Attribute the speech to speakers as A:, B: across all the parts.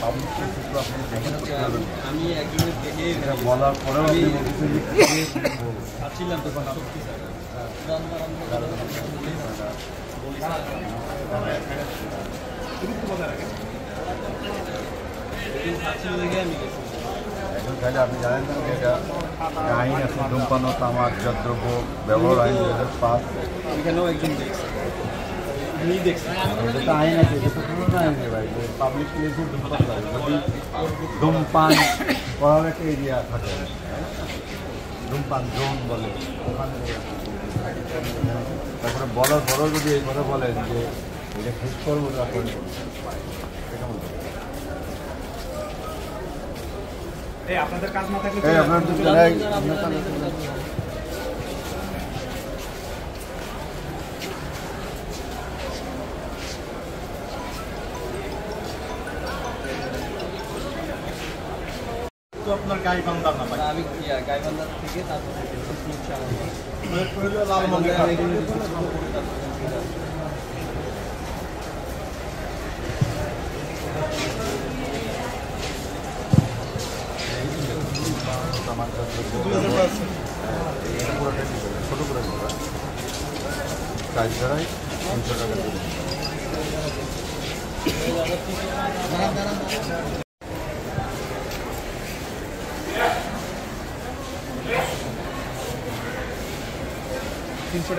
A: public প্লেসে আপনি দেখেন
B: আমি একজনের থেকে
A: এটা বলার পরেও আপনি বলতেছেন যে
B: আসছিলাম তখন সত্যি
A: এখন তাহলে আপনি জানেন না যে এটা আইন আছে ধূমপান ও তামাকজাত দ্রব্য ব্যবহার আইন 2005
B: এখানেও একজন দেখছে
A: যেটা আইন আছে এটা তো পুরোনো আইন রে ভাই পাবলিক প্লেসে ধূমপান করে যদি ধূমপান করার একটা এরিয়া থাকে ধূমপান জোন বলে ওখানে তারপরে বলার পরেও যদি এই কথা বলেন যে এটা শেষ করবো তখন এটা বলতে
C: আপনাদের কাজ না থাকলে
A: আপনার তো
C: আপনার গাইবান্ধার না ভাই
B: আমি গাইবান্ধার থেকে তারপর
C: লালমন্দির
A: ছোটো করে কাজ ছাড়াই 300 টাকা দেবে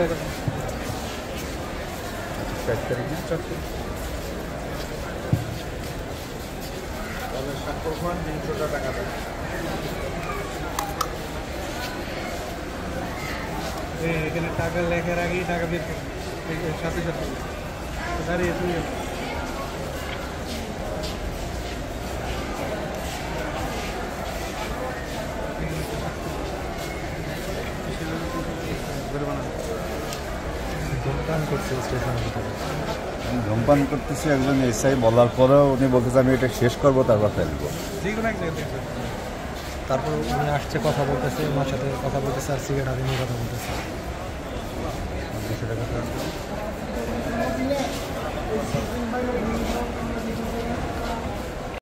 C: টাকা
A: 4 তারিখে
C: তবে স্বাক্ষর 300 টাকা দেয় এখানে টাকা লেখার আগেই টাকা বের সাথে সাথে দাঁড়িয়ে তুই
A: ধূমপান করতেছি একজন এসআই বলার পরেও উনি বলতেছে আমি এটা শেষ করবো তারপর ফেলবো
C: তারপর উনি আসছে কথা বলতেছে ওনার সাথে কথা বলতেছে আর সিগারেট হাতে নিয়ে কথা বলতেছে